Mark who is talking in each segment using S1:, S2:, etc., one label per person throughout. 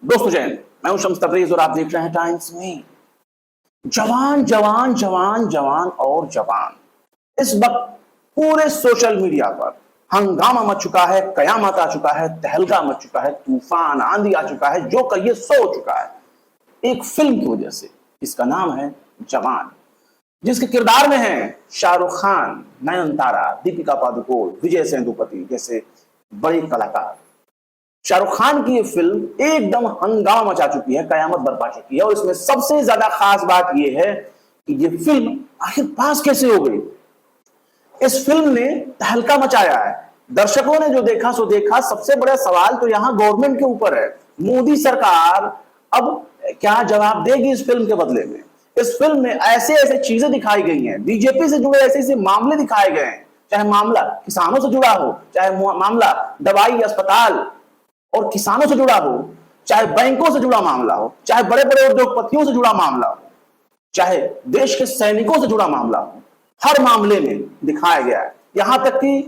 S1: दोस्तों जैन, मैं हूं शम्स तबरेज़ और आप देख रहे हैं टाइम्स में। जवान जवान जवान जवान और जवान, इस वक्त पूरे सोशल मीडिया पर हंगामा मच चुका है, कयामत आ चुका है, तहलका मच चुका है, तूफान आंधी आ चुका है, जो कहिए सो हो चुका है एक फिल्म की वजह से। इसका नाम है जवान, जिसके किरदार में है शाहरुख खान, नयनतारा, दीपिका पादुकोण, विजय सेतुपति जैसे बड़े कलाकार। शाहरुख खान की ये फिल्म एकदम हंगामा मचा चुकी है, कयामत बरपा चुकी है। और इसमें सबसे ज्यादा खास बात यह है कि ये फिल्म आखिर पास कैसे हो गई। इस फिल्म ने तहलका मचाया है, दर्शकों ने जो देखा सो देखा। सबसे बड़ा सवाल तो यहां गवर्नमेंट के ऊपर है। मोदी सरकार अब क्या जवाब देगी इस फिल्म के बदले में। इस फिल्म में ऐसे ऐसे चीजें दिखाई गई हैं, बीजेपी से जुड़े ऐसे ऐसे मामले दिखाए गए हैं, चाहे मामला किसानों से जुड़ा हो, चाहे मामला दवाई अस्पताल और किसानों से जुड़ा हो, चाहे बैंकों से जुड़ा मामला हो, चाहे बड़े बड़े उद्योगपतियों से जुड़ा मामला हो, चाहे देश के सैनिकों से जुड़ा मामला हो, हर मामले में दिखाया गया है। यहां तक कि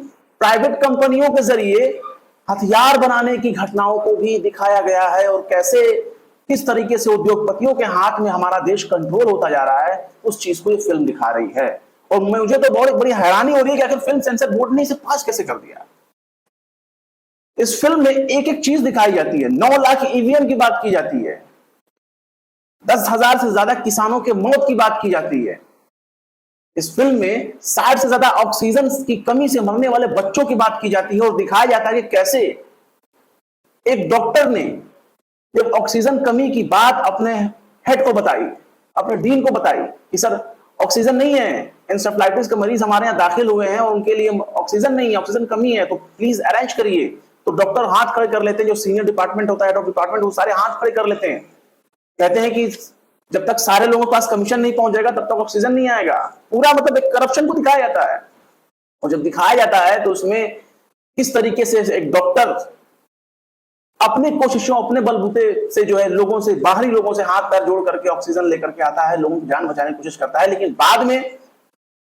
S1: प्राइवेट कंपनियों के जरिए हथियार बनाने की घटनाओं को भी दिखाया गया है और कैसे किस तरीके से उद्योगपतियों के हाथ में हमारा देश कंट्रोल होता जा रहा है, उस चीज को ये फिल्म दिखा रही है। और मुझे तो बहुत बड़ी हैरानी हो रही है कि आखिर फिल्म सेंसर बोर्ड ने इसे पास कैसे कर दिया। इस फिल्म में एक एक चीज दिखाई जाती है। 9 लाख ईवीएम की बात की जाती है, 10,000 से ज्यादा किसानों के मौत की बात की जाती है। इस फिल्म में 60 से ज्यादा ऑक्सीजन की कमी से मरने वाले बच्चों की बात की जाती है और दिखाया जाता है कि कैसे एक डॉक्टर ने जब ऑक्सीजन कमी की बात अपने हेड को बताई, अपने डीन को बताई कि सर ऑक्सीजन नहीं है, एंसेफेलाइटिस के मरीज हमारे यहाँ दाखिल हुए हैं और उनके लिए ऑक्सीजन नहीं है, ऑक्सीजन कमी है, तो प्लीज अरेंज करिए। तो डॉक्टर हाथ खड़े कर लेते हैं, जो सीनियर डिपार्टमेंट होता है, डॉक्टर डिपार्टमेंट, वो सारे हाथ खड़े कर लेते हैं। कहते हैं कि जब तक सारे लोगों के पास कमीशन नहीं पहुंच जाएगा तब तक ऑक्सीजन नहीं आएगा। पूरा मतलब एक करप्शन को दिखाया जाता है। और जब दिखाया जाता है तो उसमें किस तरीके से एक डॉक्टर अपनी कोशिशों, अपने बलबूते से जो है लोगों से, बाहरी लोगों से हाथ पैर जोड़ करके ऑक्सीजन लेकर के आता है, लोगों की जान बचाने की कोशिश करता है, लेकिन बाद में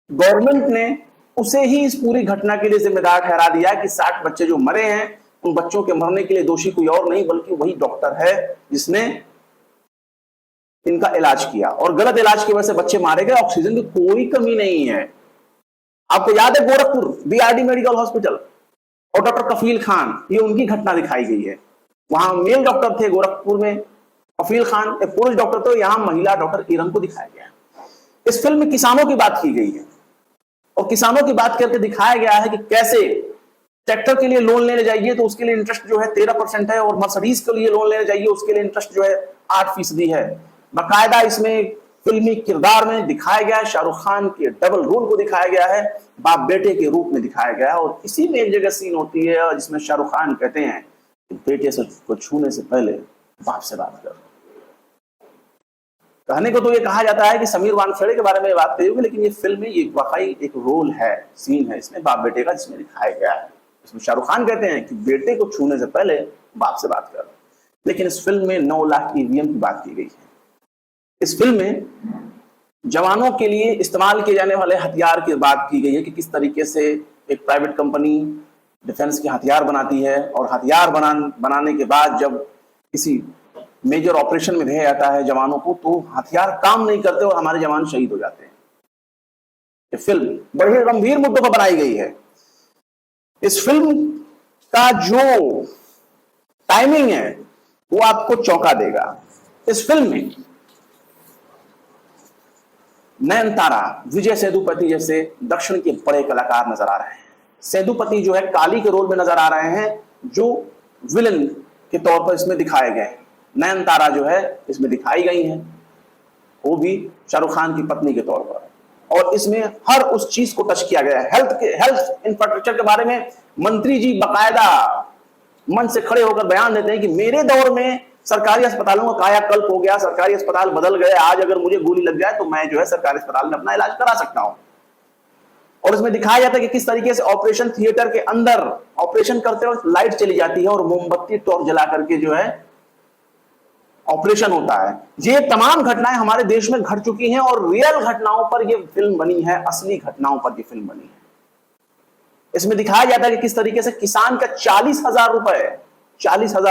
S1: गवर्नमेंट ने उसे ही इस पूरी घटना के लिए जिम्मेदार ठहरा दिया कि 60 बच्चे जो मरे हैं, उन बच्चों के मरने के लिए दोषी कोई और नहीं बल्कि वही डॉक्टर है जिसने इनका इलाज किया। और गलत इलाज की वजह से बच्चे मारे गए। ऑक्सीजन की कोई कमी नहीं है। आपको याद है गोरखपुर बीआरडी मेडिकल हॉस्पिटल और डॉक्टर कफील खान, ये उनकी घटना दिखाई गई है। वहां मेल डॉक्टर थे गोरखपुर में, कफील खान एक पुरुष डॉक्टर थे, यहां महिला डॉक्टर इरम को दिखाया गया। इस फिल्म में किसानों की बात की गई है और किसानों की बात करके दिखाया गया है कि कैसे ट्रैक्टर के लिए लोन लेने जाइए तो उसके लिए इंटरेस्ट जो है 13% है, और मर्सिडीज के लिए लोन लेने जाइए उसके लिए इंटरेस्ट जो है 8% है। बाकायदा इसमें फिल्मी किरदार में दिखाया गया है, शाहरुख खान के डबल रोल को दिखाया गया है, बाप बेटे के रूप में दिखाया गया है। और इसी में एक जगह सीन होती है जिसमें शाहरुख खान कहते हैं कि बेटे से को छूने से पहले बाप से बात कर। कहने को तो ये कहा जाता है कि समीर वानखेड़े के बारे में बात करी होगी, लेकिन ये फिल्म में ये वाकई एक रोल है, सीन है इसमें बाप बेटे का, जिसमें दिखाया गया है। इसमें शाहरुख खान कहते हैं कि बेटे को छूने से पहले बाप से बात कर। लेकिन इस फिल्म में 9 लाख ईवीएम की बात की गई है। इस फिल्म में जवानों के लिए इस्तेमाल किए जाने वाले हथियार की बात की गई है कि किस तरीके से एक प्राइवेट कंपनी डिफेंस के हथियार बनाती है और हथियार बनाने के बाद जब किसी मेजर ऑपरेशन में भेजा जाता है जवानों को, तो हथियार काम नहीं करते और हमारे जवान शहीद हो जाते हैं। ये फिल्म बड़े गंभीर मुद्दों पर बनाई गई है। इस फिल्म का जो टाइमिंग है वो आपको चौंका देगा। इस फिल्म में नयनतारा, विजय सेतुपति जैसे दक्षिण के बड़े कलाकार नजर आ रहे हैं। सेतुपति जो है काली के रोल में नजर आ रहे हैं, जो विलन के तौर पर इसमें दिखाए गए हैं। नयनतारा जो है इसमें दिखाई गई है, वो भी शाहरुख खान की पत्नी के तौर पर। और इसमें हर उस चीज को टच किया गया है। हेल्थ इंफ्रास्ट्रक्चर के बारे में मंत्री जी बाकायदा मन से खड़े होकर बयान देते हैं कि मेरे दौर में सरकारी अस्पतालों का कायाकल्प हो गया, सरकारी अस्पताल बदल गए। आज अगर मुझे गोली लग जाए तो मैं जो है सरकारी अस्पताल में अपना इलाज करा सकता हूं। और इसमें दिखाया जाता है कि किस तरीके से ऑपरेशन थिएटर के अंदर ऑपरेशन करते वक्त लाइट चली जाती है और मोमबत्ती टॉर्च जला करके जो है ऑपरेशन होता है। ये तमाम घटनाएं हमारे देश में घट चुकी हैं और रियल घटनाओं पर यह फिल्म बनी है, असली घटनाओं पर यह फिल्म बनी है। इसमें दिखाया जाता है कि किस तरीके से किसान का 40,000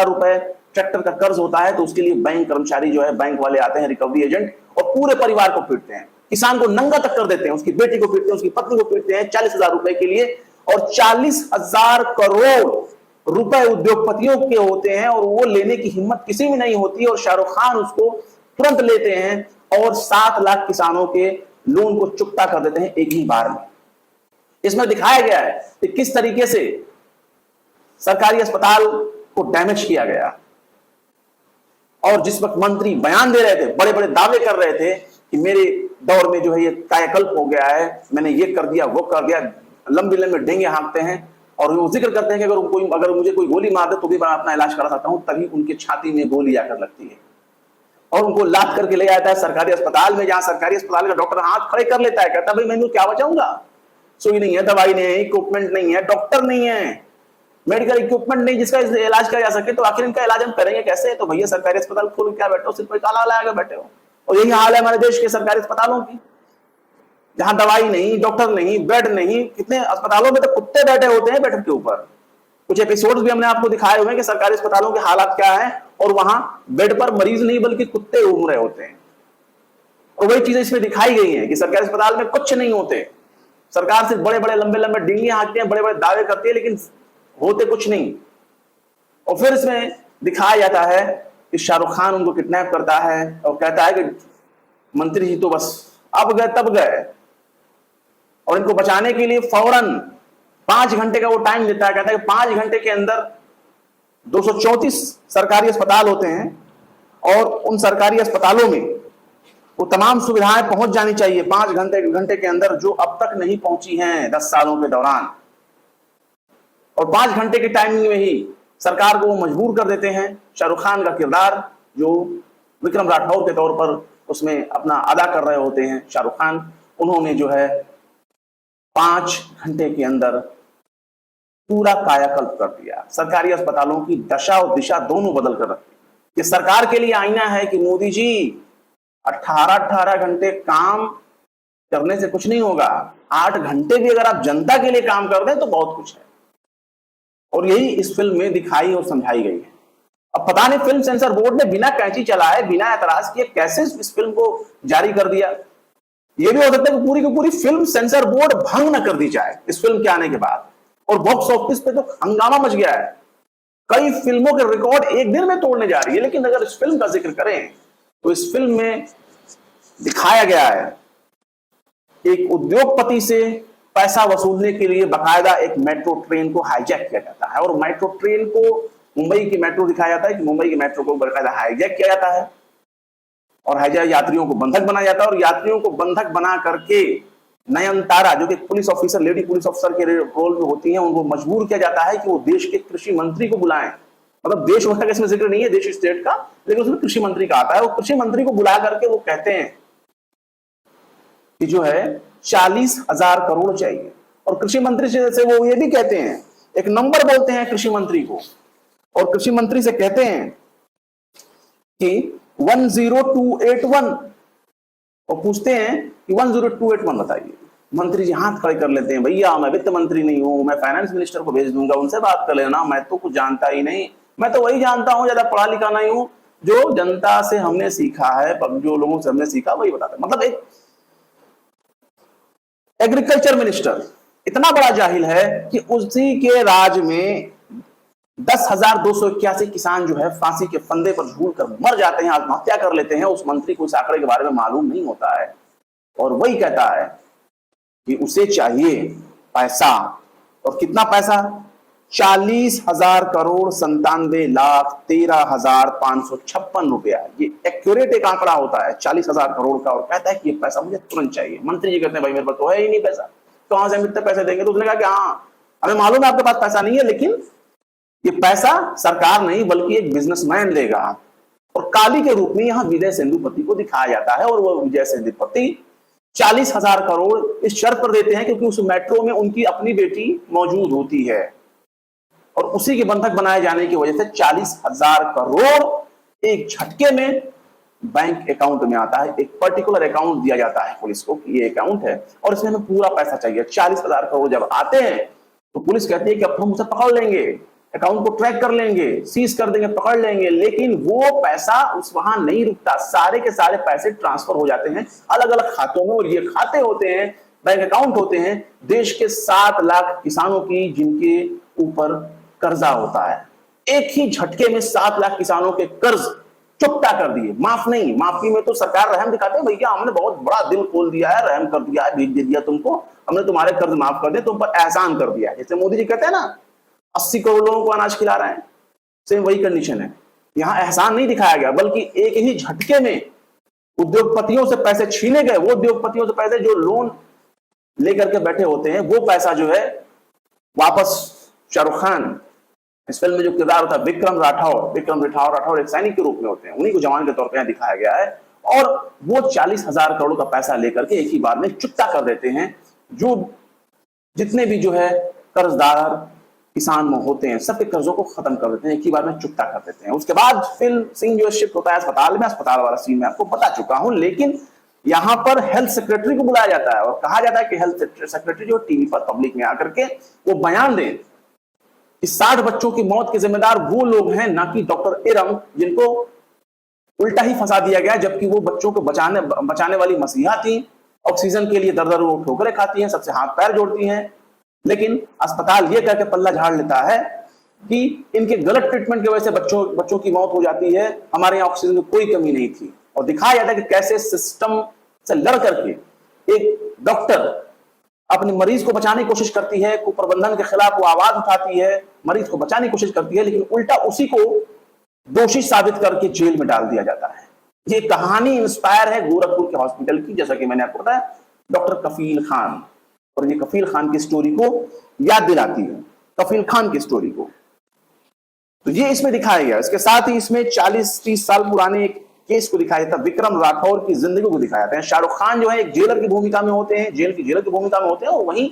S1: रुपए ट्रैक्टर का कर्ज होता है तो उसके लिए बैंक कर्मचारी जो है, बैंक वाले आते हैं, रिकवरी एजेंट, और पूरे परिवार को पीटते हैं। किसान को नंगा तक कर देते हैं, उसकी बेटी को पीटते हैं, उसकी पत्नी को पीटते हैं 40,000 रुपए के लिए। और 40,000 करोड़ रुपए उद्योगपतियों के होते हैं और वो लेने की हिम्मत किसी में नहीं होती, और शाहरुख खान उसको तुरंत लेते हैं और 7 लाख किसानों के लोन को चुकता कर देते हैं एक ही बार में। इसमें दिखाया गया है कि किस तरीके से सरकारी अस्पताल को डैमेज किया गया। और जिस वक्त मंत्री बयान दे रहे थे, बड़े बड़े दावे कर रहे थे कि मेरे दौर में जो है ये कायाकल्प हो गया है, मैंने ये कर दिया, वो कर दिया, लंबे लंबे डेंगे हाँकते हैं और वो जिक्र करते हैं कि अगर मुझे कोई गोली मार दे तो भी मैं अपना इलाज करा सकता हूं, तभी उनकी छाती में गोली आकर लगती है और उनको लाद करके ले जाता है सरकारी अस्पताल में, जहां सरकारी अस्पताल का डॉक्टर हाथ खड़े कर लेता है, कहता है भाई मैं क्या बचाऊंगा, सुई नहीं है, दवाई नहीं है, इक्विपमेंट नहीं है, डॉक्टर नहीं है, मेडिकल इक्विपमेंट नहीं जिसका इलाज किया जा सके, तो आखिर इनका इलाज हम करेंगे कैसे? तो भैया सरकारी अस्पताल खोल क्या बैठे हो, सिर्फ ताला लगाकर बैठे हो। और यही हाल है हमारे देश के सरकारी अस्पतालों की, जहां दवाई नहीं, डॉक्टर नहीं, बेड नहीं। कितने अस्पतालों में तो कुत्ते बैठे होते हैं बेड के ऊपर। कुछ एपिसोड्स भी हमने आपको दिखाए हुए हैं कि सरकारी अस्पतालों के हालात क्या है, और वहां बेड पर मरीज नहीं बल्कि कुत्ते घूम रहे होते हैं। और वही चीजें इसमें दिखाई गई हैं कि सरकारी अस्पताल में कुछ नहीं होते, सरकार सिर्फ बड़े बड़े लंबे लंबे डिंगे हाँकते हैं, बड़े बड़े दावे करती है, लेकिन होते कुछ नहीं। और फिर इसमें दिखाया जाता है कि शाहरुख खान उनको किडनैप करता है और कहता है कि मंत्री जी तो बस अब गए तब गए, और इनको बचाने के लिए फौरन 5 घंटे का वो टाइम देता है। कहता है कि 5 घंटे के अंदर 234 सरकारी अस्पताल होते हैं और उन सरकारी अस्पतालों में वो तमाम सुविधाएं पहुंच जानी चाहिए 5 घंटे के अंदर, जो अब तक नहीं पहुंची हैं 10 सालों के दौरान। और 5 घंटे की टाइमिंग में ही सरकार को वो मजबूर कर देते हैं। शाहरुख खान का किरदार जो विक्रम राठौर के तौर पर उसमें अपना अदा कर रहे होते हैं शाहरुख खान, उन्होंने जो है 5 घंटे के अंदर पूरा कायाकल्प कर दिया। सरकारी अस्पतालों की दशा और दिशा दोनों बदल कर रखी। ये सरकार के लिए आईना है कि मोदी जी 18 घंटे काम करने से कुछ नहीं होगा, 8 घंटे भी अगर आप जनता के लिए काम कर दें तो बहुत कुछ है। और यही इस फिल्म में दिखाई और समझाई गई है। अब पता नहीं फिल्म सेंसर बोर्ड ने बिना कैंची चलाए, बिना एतराज किए कैसे इस फिल्म को जारी कर दिया। यह भी हो सकता है कि पूरी की पूरी फिल्म सेंसर बोर्ड भंग न कर दी जाए इस फिल्म के आने के बाद। और बॉक्स ऑफिस पे तो हंगामा मच गया है, कई फिल्मों के रिकॉर्ड एक दिन में तोड़ने जा रही है। लेकिन अगर इस फिल्म का जिक्र करें तो इस फिल्म में दिखाया गया है एक उद्योगपति से पैसा वसूलने के लिए बकायदा एक मेट्रो ट्रेन को हाईजैक किया जाता है, और मेट्रो ट्रेन को मुंबई की मेट्रो दिखाया जाता है कि मुंबई की मेट्रो को बकायदा हाईजैक किया जाता है और हाईजैक यात्रियों को बंधक बनाया जाता है। और यात्रियों को बंधक बना करके नयनतारा, जो कि police officer, lady police officer के रोल में होती हैं, उनको मजबूर किया जाता है कि वो देश के कृषि मंत्री को बुलाएं। मतलब देश वगैरह का इसमें जिक्र नहीं है, देश स्टेट का, लेकिन उसमें कृषि मंत्री का आता है। वो कृषि मंत्री को बुला करके वो कहते हैं कि जो है 40,000 करोड़ चाहिए। और कृषि मंत्री से वो ये भी कहते हैं, एक नंबर बोलते हैं कृषि मंत्री को, और कृषि मंत्री से कहते हैं कि 10281, और पूछते हैं कि 10281 बताइए। मंत्री जी हाथ खड़े कर लेते हैं, भैया मैं वित्त मंत्री नहीं हूं, मैं फाइनेंस मिनिस्टर को भेज दूंगा, उनसे बात कर लेना, मैं तो कुछ जानता ही नहीं। मैं तो वही जानता हूं, ज्यादा पढ़ा लिखा नहीं हूं, जो जनता से हमने सीखा है, जो लोगों से हमने सीखा वही बताते। मतलब एक एग्रीकल्चर मिनिस्टर इतना बड़ा जाहिल है कि उसी के राज में 10,281 किसान जो है फांसी के फंदे पर झूल कर मर जाते हैं, आत्महत्या कर लेते हैं। उस मंत्री को इस आंकड़े के बारे में मालूम नहीं होता है, और वही कहता है कि उसे चाहिए पैसा। और कितना पैसा? 40,000 करोड़ 97,13,556 रुपया। ये एक्यूरेट एक आंकड़ा होता है 40,000 करोड़ का, और कहता है कि ये पैसा मुझे तुरंत चाहिए। मंत्री जी कहते हैं भाई मेरे पास तो है ही नहीं पैसा, कहां से हम इतने पैसे देंगे? तो उसने कहा कि हाँ हमें मालूम है आपके पास पैसा नहीं है, लेकिन ये पैसा सरकार नहीं बल्कि एक बिजनेसमैन देगा। और काली के रूप में यहां विजय सेंधुपति को दिखाया जाता है, और वो विजय सेंधुपति 40,000 करोड़ इस शर्त पर देते हैं क्योंकि उस मेट्रो में उनकी अपनी बेटी मौजूद होती है, और उसी के बंधक बनाए जाने की वजह से 40,000 करोड़ एक झटके में बैंक अकाउंट में आता है। एक पर्टिकुलर अकाउंट दिया जाता है पुलिस को कि ये अकाउंट है और इसमें हमें पूरा पैसा चाहिए। 40,000 करोड़ जब आते हैं तो पुलिस कहती है कि अब हम उसे पकड़ लेंगे, अकाउंट को ट्रैक कर लेंगे, सीज कर देंगे, पकड़ लेंगे, लेकिन वो पैसा उस वहां नहीं रुकता, सारे के सारे पैसे ट्रांसफर हो जाते हैं अलग अलग खातों में। और ये खाते होते हैं, बैंक अकाउंट होते हैं देश के 7 लाख किसानों की, जिनके ऊपर कर्जा होता है। एक ही झटके में 7 लाख किसानों के कर्ज चुकता कर दिए। माफ नहीं, माफी में तो सरकार रहम दिखाते हैं, भैया हमने बहुत बड़ा दिल खोल दिया है, रहम कर दिया है, भेज दे दिया तुमको, हमने तुम्हारे कर्ज माफ कर दिए, तुम पर एहसान कर दिया। जैसे मोदी जी कहते हैं ना 80 करोड़ लोगों को अनाज खिला रहे हैं, सेम वही कंडीशन है। यहां एहसान नहीं दिखाया गया, बल्कि एक ही झटके में उद्योगपतियों से पैसे छीने गए। वो उद्योगपतियों से पैसे जो लोन लेकर के बैठे होते हैं, वो पैसा जो है वापस शाहरुख खान, इस फिल्म में जो किरदार होता है विक्रम राठौर एक सैनिक के रूप में होते हैं, उन्हीं को जवान के तौर पर यहां दिखाया गया है। और वो 40,000 करोड़ का पैसा लेकर के एक ही बार में चुकता कर देते हैं। जो जितने भी जो है कर्जदार किसान में होते हैं, सबके कर्जों को खत्म कर देते हैं, एक ही बार में चुकता कर देते हैं। उसके बाद फिल्म सिंह जो शिफ्ट होता है अस्पताल में, अस्पताल वाला सीन में आपको बता चुका हूं। लेकिन यहां पर हेल्थ सेक्रेटरी को बुलाया जाता है और कहा जाता है कि हेल्थ सेक्रेटरी जो टीवी पर पब्लिक में आकर के वो बयान दें कि 60 बच्चों की मौत के जिम्मेदार वो लोग हैं, ना कि डॉक्टर इरम, जिनको उल्टा ही फंसा दिया गया, जबकि वो बच्चों को बचाने वाली मसीहा थी। ऑक्सीजन के लिए दर वो ठोकरें खाती हैं, सबसे हाथ पैर जोड़ती हैं, लेकिन अस्पताल ये कहकर पल्ला झाड़ लेता है कि इनके गलत ट्रीटमेंट की वजह से बच्चों की मौत हो जाती है, हमारे यहाँ ऑक्सीजन की कोई कमी नहीं थी। और दिखाया जाता है कि कैसे सिस्टम से लड़ करके एक डॉक्टर अपने मरीज को बचाने की कोशिश करती है, कुप्रबंधन के खिलाफ वो आवाज उठाती है, मरीज को बचाने की कोशिश करती है, लेकिन उल्टा उसी को दोषी साबित करके जेल में डाल दिया जाता है। ये कहानी इंस्पायर है गोरखपुर के हॉस्पिटल की, जैसा कि मैंने आपको बताया, डॉक्टर कफील खान। और ये कफील खान की स्टोरी को याद दिलाती है, कफील खान की स्टोरी को। तो ये इसमें दिखाया गया। इसके साथ ही इसमें 40-30 साल पुराने एक केस को दिखाया जाता है, विक्रम राठौर की जिंदगी को दिखाया जाता है। शाहरुख खान जो है एक जेलर की भूमिका में होते हैं, जेल की भूमिका में होते हैं, और वहीं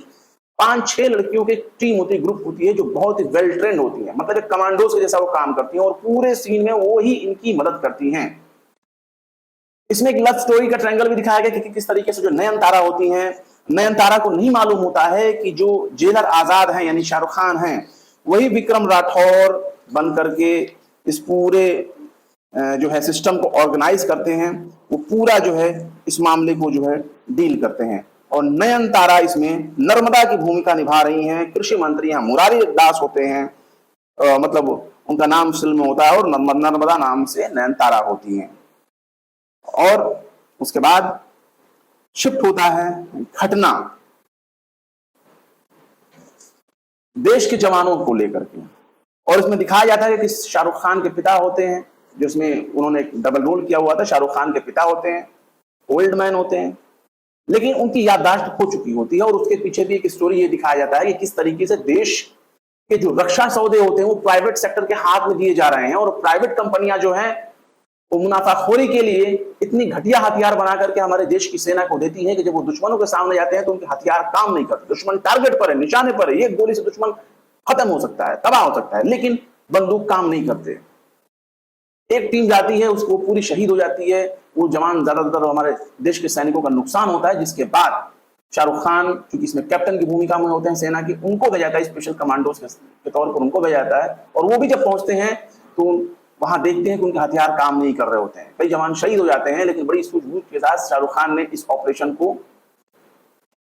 S1: 5-6 लड़कियों की टीम होती है, ग्रुप होती है, जो बहुत ही वेल ट्रेंड होती है, मतलब एक कमांडोज के जैसा वो काम करती हैं, और पूरे सीन में वो ही इनकी मदद करती हैं। इसमें एक लव स्टोरी का ट्रायंगल भी दिखाया गया कि किस तरीके से जो नयनतारा होती हैं, नयनतारा को नहीं मालूम होता है कि जो जेलर आजाद हैं यानी शाहरुख खान हैं, वही विक्रम राठौर बन करके इस पूरे जो है सिस्टम को ऑर्गेनाइज करते हैं। वो पूरा जो है इस मामले को जो है डील करते हैं। और नयनतारा इसमें नर्मदा की भूमिका निभा रही हैं। कृषि मंत्री यहाँ मुरारी दास होते हैं, मतलब उनका नाम फिल्म में होता है, और नर्मदा नाम से नयनतारा होती हैं। और उसके बाद शिफ्ट होता है घटना देश के जवानों को लेकर के, और इसमें दिखाया जाता है कि शाहरुख खान के पिता होते हैं, जिसमें उन्होंने एक डबल रोल किया हुआ था। शाहरुख खान के पिता होते हैं, ओल्ड मैन होते हैं, लेकिन उनकी याददाश्त खो चुकी होती है। और उसके पीछे भी एक स्टोरी ये दिखाया जाता है कि किस तरीके से देश के जो रक्षा सौदे होते हैं वो प्राइवेट सेक्टर के हाथ में दिए जा रहे हैं, और प्राइवेट कंपनियां जो हैं वो मुनाफाखोरी के लिए इतनी घटिया हथियार बना करके हमारे देश की सेना को देती है कि जब वो दुश्मनों के सामने जाते हैं तो उनके हथियार काम नहीं करते। दुश्मन टारगेट पर है, निशाने पर है, एक गोली से दुश्मन खत्म हो सकता है, तबाह हो सकता है, लेकिन बंदूक काम नहीं करते। एक टीम जाती है, उसको पूरी शहीद हो जाती है, वो जवान ज्यादातर हमारे देश के सैनिकों का नुकसान होता है। जिसके बाद शाहरुख खान, क्योंकि इसमें कैप्टन की भूमिका में होते हैं सेना की, उनको भेजा जाता है स्पेशल कमांडोज के तौर पर, उनको भेजा जाता है। और वो भी जब पहुंचते हैं तो वहां देखते हैं कि उनके हथियार काम नहीं कर रहे होते हैं, कई जवान शहीद हो जाते हैं, लेकिन बड़ी सूझबूझ के साथ शाहरुख खान ने इस ऑपरेशन को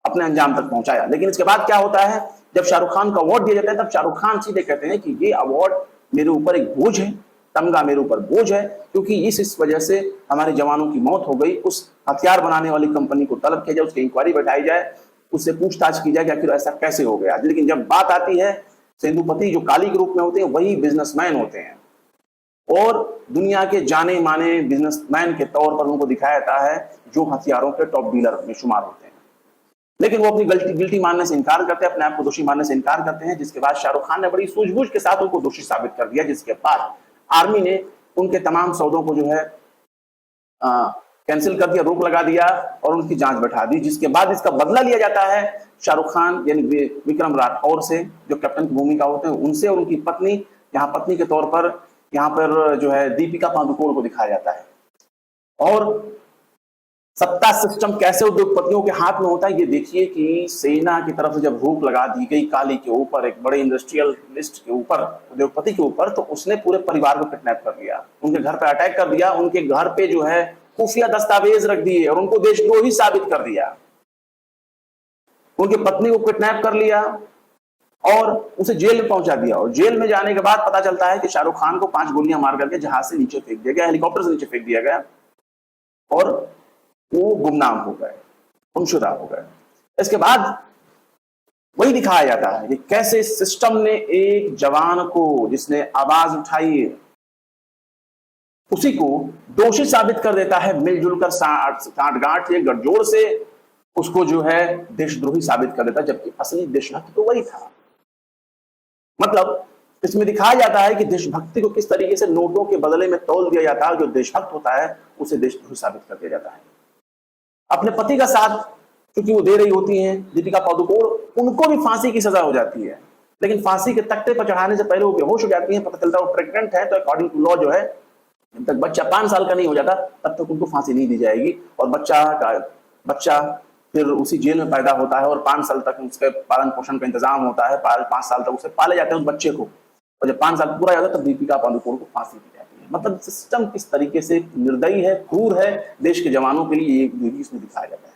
S1: अपने अंजाम तक पहुंचाया। लेकिन इसके बाद क्या होता है, जब शाहरुख खान को अवार्ड दिया जाता है, तब शाहरुख खान सीधे कहते हैं कि ये अवार्ड मेरे ऊपर एक बोझ है, तमगा मेरे ऊपर बोझ है, क्योंकि इस वजह से हमारे जवानों की मौत हो गई। उस हथियार बनाने वाली कंपनी को तलब किया जाए, उसकी इंक्वायरी बैठाई जाए, उससे पूछताछ की जाए कि आखिर ऐसा कैसे हो गया। लेकिन जब बात आती है, सेंधुपति जो काली के रूप में होते हैं वही बिजनेसमैन होते हैं, और दुनिया के जाने माने बिजनेसमैन के तौर पर उनको दिखाया जाता है, जो हथियारों के टॉप डीलर में शुमार होते हैं। लेकिन वो अपनी गिल्टी मानने से इनकार करते हैं, अपने आप को दोषी मानने से इनकार करते हैं। जिसके बाद शाहरुख खान ने बड़ी सूझबूझ के साथ उनको दोषी साबित कर दिया, जिसके बाद आर्मी ने उनके तमाम सौदों को जो है कैंसिल कर दिया, रोक लगा दिया, और उनकी जांच बैठा दी। जिसके बाद इसका बदला लिया जाता है शाहरुख खान यानी विक्रम राठौर से, जो कैप्टन की भूमिका होते हैं उनसे, और उनकी पत्नी, यहाँ पत्नी के तौर पर यहाँ पर जो है दीपिका पादुकोण को दिखाया जाता है। और सत्ता सिस्टम कैसे उद्योगपतियों के हाथ में होता है, ये देखिए कि सेना की तरफ से जब भूख लगा दी गई काली के ऊपर, एक बड़े इंडस्ट्रियलिस्ट के ऊपर, उद्योगपति के ऊपर, तो उसने पूरे परिवार को किडनैप कर लिया, उनके घर पे अटैक कर दिया, उनके घर पे जो है खुफिया दस्तावेज रख दिए और उनको देशद्रोही साबित कर दिया। उनकी पत्नी को किडनैप कर लिया और उसे जेल में पहुंचा दिया, और जेल में जाने के बाद पता चलता है कि शाहरुख खान को 5 गोलियां मार करके जहाज से नीचे फेंक दिया गया, हेलीकॉप्टर से नीचे फेंक दिया गया और वो गुमनाम हो गए, गुमशुदा हो गए। इसके बाद वही दिखाया जाता है कि कैसे सिस्टम ने एक जवान को, जिसने आवाज उठाई, उसी को दोषी साबित कर देता है, मिलजुल कर साठ-गांठ या गठजोड़ से उसको जो है देशद्रोही साबित कर देता है, जबकि असली देशभक्त तो वही था। मतलब इसमें दिखाया जाता है कि देशभक्ति को किस तरीके से नोटों के बदले में तौल दिया जाता है, जो देशभक्त होता है उसे देशद्रोही साबित कर दिया जाता है। अपने पति का साथ क्योंकि वो दे रही होती हैं दीपिका पादुकोण, उनको भी फांसी की सजा हो जाती है, लेकिन फांसी के तख्ते पर चढ़ाने से पहले वो बेहोश हो जाती हैं। पता चलता है वो प्रेग्नेंट है, तो अकॉर्डिंग टू लॉ जो है जब तक बच्चा 5 साल का नहीं हो जाता तब तक उनको फांसी नहीं दी जाएगी, और बच्चा फिर उसी जेल में पैदा होता है और 5 साल तक उसके पालन पोषण का इंतजाम होता है, 5 साल तक उसे पाले जाते हैं उस बच्चे को, और जब 5 साल पूरा हो जाता है तब दीपिका पादुकोण को फांसी दी जाती है। मतलब सिस्टम किस तरीके से निर्दयी है, क्रूर है देश के जवानों के लिए, ये भी इसमें दिखाया जाता है।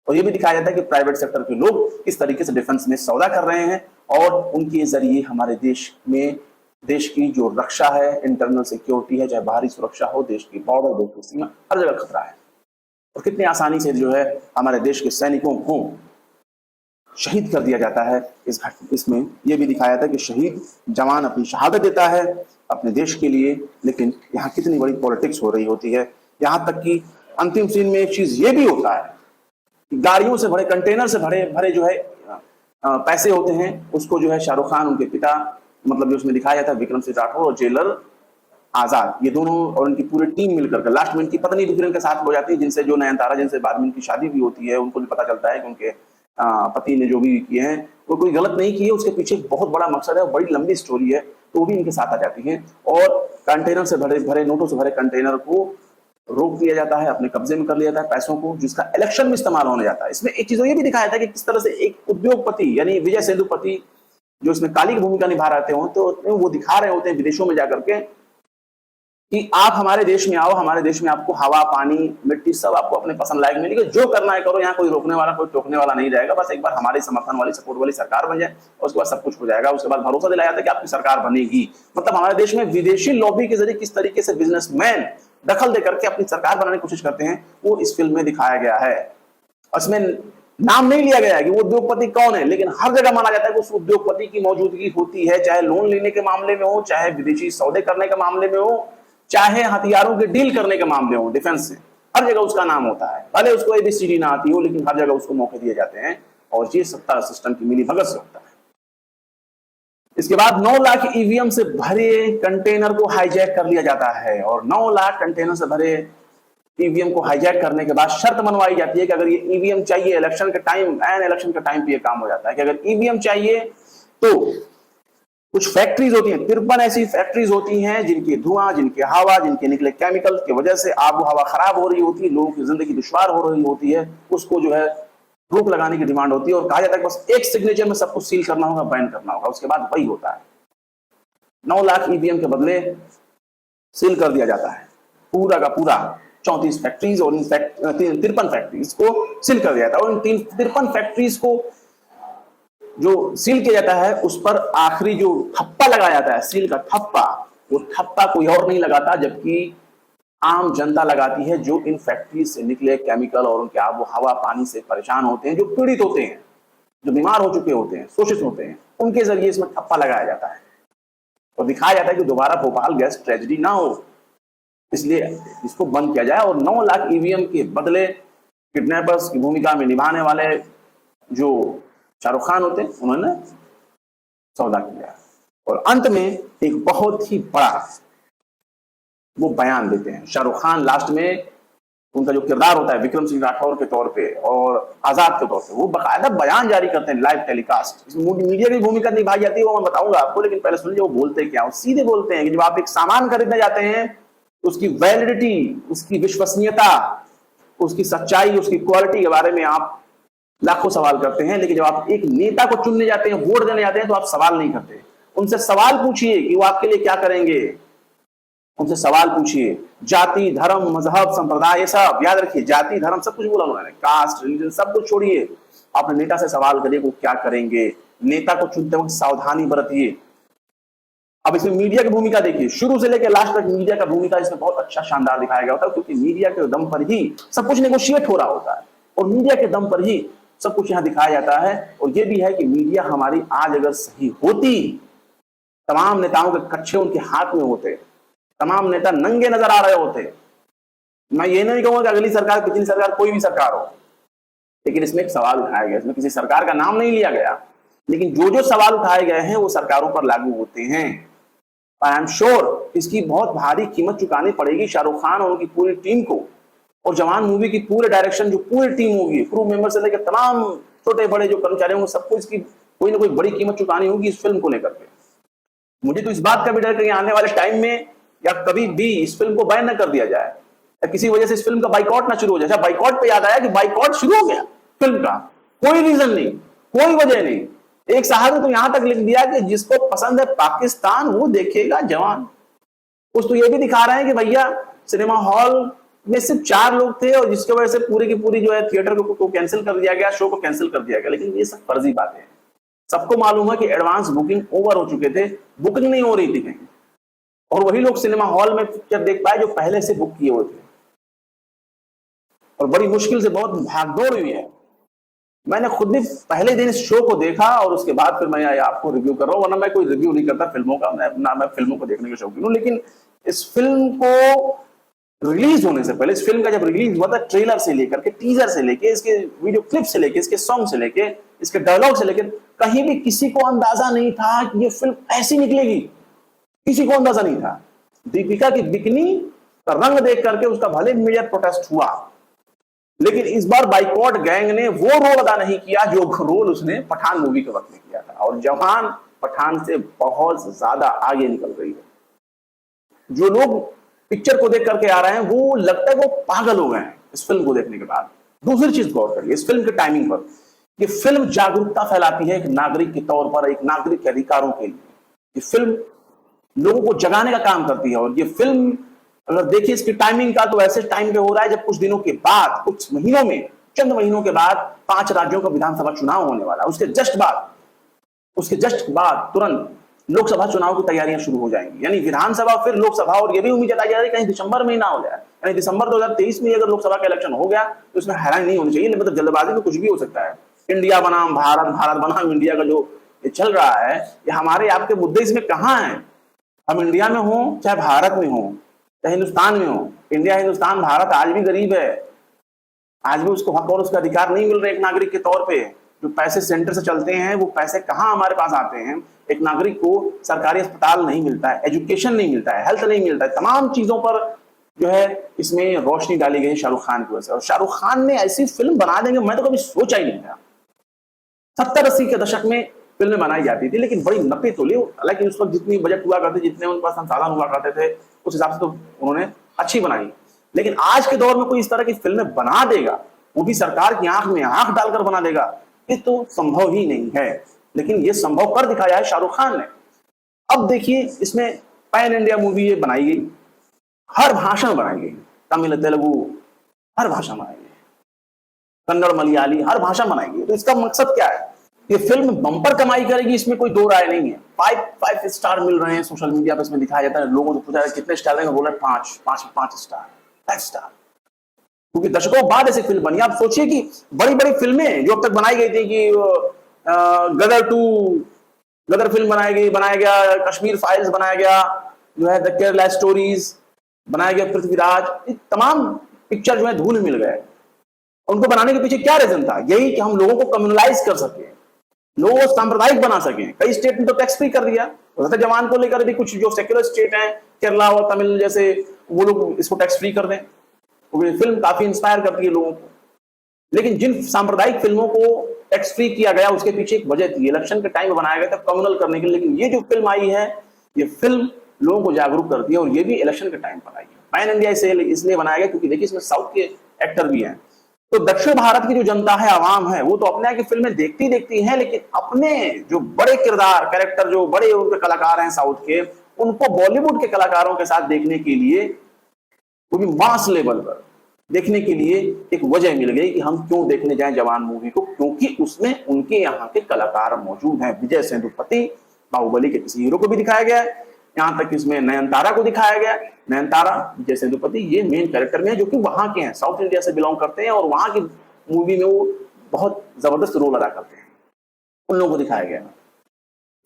S1: और ये भी दिखाया जाता है कि प्राइवेट सेक्टर के लोग किस तरीके से डिफेंस में सौदा कर रहे हैं, और उनके जरिए हमारे देश में देश की जो रक्षा है, इंटरनल सिक्योरिटी है, चाहे बाहरी सुरक्षा हो, देश की बॉर्डर, देश की सीमा, हर जगह खतरा है। और कितनी आसानी से जो है हमारे देश के सैनिकों को शहीद कर दिया जाता है। इसमें यह भी दिखाया जाता है कि शहीद जवान अपनी शहादत देता है अपने देश के लिए, लेकिन यहाँ कितनी बड़ी पॉलिटिक्स हो रही होती है। यहाँ तक कि अंतिम सीन में एक चीज ये भी होता है कि गाड़ियों से भरे, कंटेनर से भरे जो है पैसे होते हैं, उसको जो है शाहरुख खान, उनके पिता, मतलब जो उसमें दिखाया जाता है विक्रम सिंह राठौर और जेलर आजाद, ये दोनों और उनकी पूरी टीम मिलकर के, लास्ट में इनकी पत्नी विक्रम के साथ हो जाती है, जिनसे जो नयनतारा, जिनसे बाद में इनकी शादी भी होती है, उनको भी पता चलता है कि उनके पति ने जो भी किए हैं वो कोई गलत नहीं किए, उसके पीछे बहुत बड़ा मकसद है, बड़ी लंबी स्टोरी है, तो वो भी इनके साथ आ जाती है और कंटेनर से भरे नोटों से भरे कंटेनर को रोक दिया जाता है, अपने कब्जे में कर लिया जाता है पैसों को, जिसका इलेक्शन में इस्तेमाल होने जाता है। इसमें एक चीज ये भी दिखाया था कि किस तरह से एक उद्योगपति यानी विजय सेतुपति जो इसमें काली की भूमिका निभा रहे हो, तो वो दिखा रहे होते हैं विदेशों में जाकर के कि आप हमारे देश में आओ, हमारे देश में आपको हवा, पानी, मिट्टी सब आपको अपने पसंद लायक मिलेगी, जो करना है करो, यहाँ कोई रोकने वाला, कोई टोकने वाला नहीं रहेगा, बस एक बार हमारे समर्थन वाली, सपोर्ट वाली सरकार बन जाए और उसके बाद सब कुछ हो जाएगा। उसके बाद भरोसा दिलाया जाता है कि आपकी सरकार बनेगी। मतलब हमारे देश में विदेशी लॉबी के जरिए किस तरीके से बिजनेसमैन दखल दे करके अपनी सरकार बनाने की कोशिश करते हैं, वो इस फिल्म में दिखाया गया है। और इसमें नाम नहीं लिया गया है कि वो उद्योगपति कौन है, लेकिन हर जगह माना जाता है कि उस उद्योगपति की मौजूदगी होती है, चाहे लोन लेने के मामले में हो, चाहे विदेशी सौदे करने के मामले में हो, चाहे हथियारों के डील करने के मामले हो, डिफेंस से, हर जगह उसका नाम होता है। भले उसको एबीसीडी ना आती हो, लेकिन हर जगह उसको मौके दिए जाते हैं, और ये सत्ता सिस्टम की मिली भगत से होता है। इसके बाद 9 लाख ईवीएम से भरे कंटेनर को हाईजैक कर लिया जाता है, और 9 लाख कंटेनर से भरे ईवीएम को हाईजैक करने के बाद शर्त मनवाई जाती है कि अगर ये ईवीएम चाहिए इलेक्शन के टाइम, एन इलेक्शन के टाइम पे ये काम हो जाता है कि अगर ईवीएम चाहिए तो कुछ फैक्ट्रीज होती हैं, 53 ऐसी फैक्ट्रीज होती हैं जिनकी धुआं, जिनके हवा, जिनके निकले केमिकल की वजह से आबो हवा खराब हो रही होती है, लोगों की जिंदगी दुश्वार हो रही होती है, उसको जो है रोक लगाने की डिमांड होती है और कहा जाता है कि बस एक सिग्नेचर में सब कुछ सील करना होगा, बैन करना होगा। उसके बाद वही होता है, 9 लाख ईवीएम के बदले सील कर दिया जाता है पूरा का पूरा 34 फैक्ट्रीज और 53 फैक्ट्रीज को सील कर दिया जाता है। और इन 53 फैक्ट्रीज को जो सील किया जाता है उस पर आखिरी जो ठप्पा लगाया जाता है, सील का ठप्पा, वो ठप्पा कोई और नहीं लगाता जबकि आम जनता लगाती है, जो इन फैक्ट्री से निकले केमिकल और उनके आबो हवा पानी से परेशान होते हैं, जो पीड़ित होते हैं, जो बीमार हो चुके होते हैं, शोषित होते हैं, उनके जरिए इसमें ठप्पा लगाया जाता है और दिखाया जाता है कि दोबारा भोपाल गैस ट्रेजेडी ना हो, इसलिए इसको बंद किया जाए। और 9 लाख ईवीएम के बदले किडनैपर्स की भूमिका में निभाने वाले जो शाहरुख खान होते हैं, उन्होंने सौदा किया और अंत में एक बहुत ही बड़ा वो बयान देते हैं। शाहरुख खान लास्ट में उनका जो किरदार होता है विक्रम सिंह राठौर के तौर पे और आजाद के तौर पे, वो बाकायदा बयान जारी करते हैं लाइव टेलीकास्ट। इसमें मीडिया की भूमिका निभाई जाती है, वो मैं बताऊंगा आपको, लेकिन पहले सुनिए वो बोलते क्या। वो सीधे बोलते हैं कि जब आप एक सामान खरीदने जाते हैं, उसकी वैलिडिटी, उसकी विश्वसनीयता, उसकी सच्चाई, उसकी क्वालिटी के बारे में आप लाखों सवाल करते हैं, लेकिन जब आप एक नेता को चुनने जाते हैं, वोट देने जाते हैं, तो आप सवाल नहीं करते। उनसे सवाल पूछिए कि वो आपके लिए क्या करेंगे। उनसे सवाल पूछिए। जाति, धर्म, मजहब, संप्रदाय, ये सब याद रखिए। जाति, धर्म सब कुछ बोला उन्होंने, कास्ट, रिलीजन सब कुछ छोड़िए। अपने नेता से सवाल करिए वो क्या करेंगे। नेता को चुनते वक्त सावधानी बरतिए। अब इसमें मीडिया की भूमिका देखिए, शुरू से लेकर लास्ट तक मीडिया का भूमिका इसमें बहुत अच्छा शानदार दिखाया गया होता है, क्योंकि मीडिया के दम पर ही सब कुछ नेगोशिएट हो रहा होता है और मीडिया के दम पर ही सब कुछ यहाँ दिखाया जाता है। और ये भी है कि मीडिया हमारी आज अगर सही होती, तमाम नेताओं के कच्छे उनके हाथ में होते, तमाम नेता नंगे नजर आ रहे होते। मैं ये नहीं कहूंगा कि अगली सरकार, पिछली सरकार, कोई भी सरकार हो, लेकिन इसमें एक सवाल उठाया गया, इसमें किसी सरकार का नाम नहीं लिया गया, लेकिन जो जो सवाल उठाए गए हैं वो सरकारों पर लागू होते हैं। आई एम श्योर इसकी बहुत भारी कीमत चुकानी पड़ेगी शाहरुख खान और उनकी पूरी टीम को। और जवान मूवी की पूरे डायरेक्शन, जो पूरी टीम होगी, क्रू मेंबर से लेकर तमाम छोटे बड़े जो कर्मचारी होंगे, सबको इसकी कोई ना कोई बड़ी कीमत चुकानी होगी इस फिल्म को लेकर के। मुझे तो इस बात का भी डर है कि आने वाले टाइम में या कभी भी इस फिल्म को बैन न कर दिया जाए, या किसी वजह से इस फिल्म का बाइकआउट ना शुरू हो जाए। बाइकआउट पे याद आया कि बाइकआउट शुरू हो गया फिल्म का, कोई रीजन नहीं, कोई वजह नहीं। एक साहब ने तो यहां तक लिख दिया कि जिसको पसंद है पाकिस्तान वो देखेगा जवान। कुछ तो ये भी दिखा रहे हैं कि भैया सिनेमा हॉल में सिर्फ 4 लोग थे और जिसकी वजह से पूरी की पूरी जो है थिएटर को कैंसिल कर दिया गया, शो को कैंसिल कर दिया गया। लेकिन ये सब फर्जी बातें हैं। सबको मालूम है कि एडवांस बुकिंग ओवर हो चुके थे, बुकिंग नहीं हो रही थी कहीं, और वही लोग सिनेमा हॉल में पिक्चर देख पाए जो पहले से बुक किए हुए थे। और बड़ी मुश्किल से बहुत भागदौड़ हुई है। मैंने खुद भी पहले दिन इस शो को देखा और उसके बाद फिर मैं आपको रिव्यू कर रहा हूं, वरना मैं कोई रिव्यू नहीं करता फिल्मों का, मैं फिल्मों को देखने के शौकीन हूं। लेकिन इस फिल्म को रिलीज होने से पहले, इस फिल्म का जब रिलीज हुआ था, ट्रेलर से लेकर के, टीजर से लेके, इसके वीडियो क्लिप से लेके, इसके सॉन्ग से लेके, इसके डायलॉग से लेके, कहीं भी किसी को अंदाजा नहीं था कि ये फिल्म ऐसी निकलेगी। किसी को अंदाजा नहीं था। दीपिका की बिकनी का रंग देख करके उसका भले मीडिया प्रोटेस्ट हुआ, लेकिन इस बार बाइकॉट गैंग ने वो रोल अदा नहीं किया जो रोल उसने पठान मूवी के वक्त में किया था। और जवान पठान से बहुत ज्यादा आगे निकल रही है। जो लोग पिक्चर को देख करके आ रहे हैं वो लगता है वो पागल हो गए हैं इस फिल्म को देखने के बाद। दूसरी चीज गौर करिए इस फिल्म के टाइमिंग पर। ये फिल्म जागरूकता फैलाती है एक नागरिक के तौर पर, एक नागरिक के अधिकारों के लिए। ये फिल्म लोगों को जगाने का काम करती है। और ये फिल्म अगर देखिए इसकी टाइमिंग का, तो ऐसे टाइम पे हो रहा है जब कुछ दिनों के बाद, कुछ महीनों में, चंद महीनों के बाद 5 राज्यों का विधानसभा चुनाव होने वाला है। उसके जस्ट बाद तुरंत लोकसभा चुनाव की तैयारियां शुरू हो जाएंगी। यानी विधानसभा फिर लोकसभा, और ये भी उम्मीद जताई जा रही है कहीं दिसंबर में ही ना हो जाए। यानी दिसंबर 2023 में अगर लोकसभा का इलेक्शन हो गया तो इसमें हैरानी नहीं होनी चाहिए। मतलब जल्दबाजी में कुछ भी हो सकता है। इंडिया बनाम भारत, भारत बनाम इंडिया का जो ये चल रहा है, ये हमारे आपके मुद्दे इसमें कहां है। हम इंडिया में हो चाहे भारत में हो चाहे हिंदुस्तान में हो, इंडिया, हिंदुस्तान, भारत आज भी गरीब है। आज भी उसको हक और उसका अधिकार नहीं मिल रहे एक नागरिक के तौर पे। जो पैसे सेंटर से चलते हैं वो पैसे कहाँ हमारे पास आते हैं। एक नागरिक को सरकारी अस्पताल नहीं मिलता है, एजुकेशन नहीं मिलता है, हेल्थ नहीं मिलता है। तमाम चीजों पर जो है इसमें रोशनी डाली गई शाहरुख खान की वजह से। और शाहरुख खान ने ऐसी फिल्म बना देंगे मैं तो कभी सोचा ही नहीं था। 70-80 के दशक में फिल्में बनाई जाती थी, लेकिन बड़ी नपे तोले। हालांकि उस वक्त जितनी बजट हुआ करते, जितने उनके पास संसाधन हुआ करते थे, उस हिसाब से तो उन्होंने अच्छी बनाई। लेकिन आज के दौर में कोई इस तरह की फिल्में बना देगा, वो भी सरकार की आंख में आंख डालकर बना देगा, ये तो संभव ही नहीं है। लेकिन ये संभव कर दिखाया है शाहरुख खान ने। अब देखिए इसमें पैन इंडिया मूवी ये बनाई गई, हर भाषा में बनाई गई, तमिल, तेलुगु, हर भाषा में बनाई गई, कन्नड़, मलयाली, हर भाषा में बनाई गई। तो इसका मकसद क्या है? ये फिल्म बम्पर कमाई करेगी, इसमें कोई दो राय नहीं है। 5 स्टार मिल रहे हैं सोशल मीडिया पर, इसमें दिखाया जाता है। लोगों को पूछा कितने स्टार देंगे, बोला 5 स्टार, 5 स्टार। क्योंकि दशकों बाद ऐसी फिल्म बनी। आप सोचिए कि बड़ी बड़ी फिल्में जो अब तक बनाई गई थी, कि गदर 2, गदर फिल्म बनाया गया, कश्मीर फाइल्स बनाया गया, जो है द केरला स्टोरीज बनाया गया, पृथ्वीराज, ये तमाम पिक्चर जो है धूल मिल गए। उनको बनाने के पीछे क्या रीजन था? यही कि हम लोगों को कम्युनलाइज कर सके, लोगों को सांप्रदायिक बना सके। कई स्टेट ने तो टैक्स फ्री कर दिया। जवान को लेकर भी कुछ जो सेक्युलर स्टेट हैं, केरला और तमिल जैसे, वो लोग इसको टैक्स फ्री कर दें। फिल्म काफी इंस्पायर करती है लोगों को। लेकिन जिन सांप्रदायिक फिल्मों को टैक्स फ्री किया गया उसके पीछे एक वजह थी, इलेक्शन के टाइम में बनाया गया था कम्युनल करने के लिए। लेकिन ये जो फिल्म आई है, ये फिल्म लोगों को जागरूक करती है, और ये भी इलेक्शन के टाइम पर आई है। पैन इंडिया इसलिए बनाया गया क्योंकि देखिए इसमें साउथ के एक्टर भी हैं। तो दक्षिण भारत की जो जनता है, आवाम है, वो तो अपने यहाँ की फिल्में देखती है, लेकिन अपने जो बड़े किरदार कैरेक्टर, जो बड़े उनके कलाकार हैं साउथ के, उनको बॉलीवुड के कलाकारों के साथ देखने के लिए, वो भी मास लेवल पर देखने के लिए एक वजह मिल गई कि हम क्यों देखने जाएं जवान मूवी को, क्योंकि उसमें उनके यहाँ के कलाकार मौजूद हैं। विजय सेतुपति, बाहुबली के किसी हीरो को भी दिखाया गया है, यहाँ तक इसमें नयनतारा को दिखाया गया। नयनतारा, विजय सेतुपति ये मेन कैरेक्टर में है, जो कि वहां के हैं, साउथ इंडिया से बिलोंग करते हैं, और वहां की मूवी में वो बहुत जबरदस्त रोल अदा करते हैं, उन लोगों को दिखाया गया।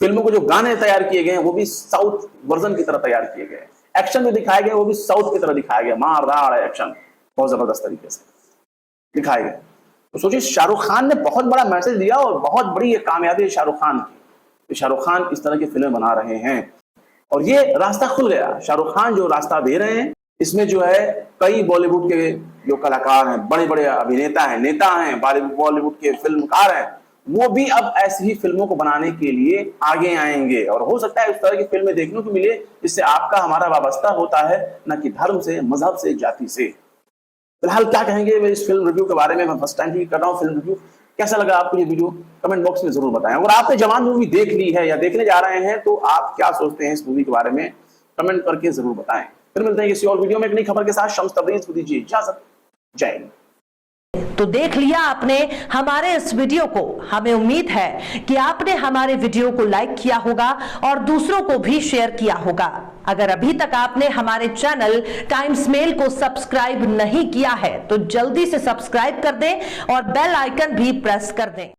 S1: फिल्मों को जो गाने तैयार किए गए हैं वो भी साउथ वर्जन की तरह तैयार किए गए। एक्शन जो दिखाए गए वो भी साउथ की तरह दिखाया गया, मारदार एक्शन बहुत जबरदस्त तरीके से दिखाए गए। तो सोचिए, शाहरुख खान ने बहुत बड़ा मैसेज दिया और बहुत बड़ी ये कामयाबी है शाहरुख खान की। शाहरुख खान इस तरह की फिल्में बना रहे हैं और ये रास्ता खुल गया। शाहरुख खान जो रास्ता दे रहे हैं, इसमें जो है कई बॉलीवुड के जो कलाकार हैं, बड़े बड़े अभिनेता हैं, नेता हैं, बॉलीवुड के फिल्मकार हैं, वो भी अब ऐसी ही फिल्मों को बनाने के लिए आगे आएंगे। और हो सकता है उस तरह की फिल्में देखने को मिले जिससे आपका हमारा वाबस्ता होता है, न कि धर्म से, मजहब से, जाति से। फिलहाल क्या कहेंगे इस फिल्म रिव्यू के बारे में? मैं फर्स्ट टाइम ही कर रहा हूँ फिल्म रिव्यू। कैसा लगा आपको ये वीडियो? कमेंट बॉक्स में जरूर बताएं। अगर आपने जवान मूवी देख ली है या देखने जा रहे हैं तो आप क्या सोचते हैं इस मूवी के बारे में? कमेंट करके जरूर बताएं। फिर मिलते हैं किसी और वीडियो में एक नई खबर के साथ। शम्स तबरेज़ को दीजिए इजाजत। जय हिंद।
S2: तो देख लिया आपने हमारे इस वीडियो को। हमें उम्मीद है कि आपने हमारे वीडियो को लाइक किया होगा और दूसरों को भी शेयर किया होगा। अगर अभी तक आपने हमारे चैनल टाइम्स मेल को सब्सक्राइब नहीं किया है तो जल्दी से सब्सक्राइब कर दें और बेल आइकन भी प्रेस कर दें।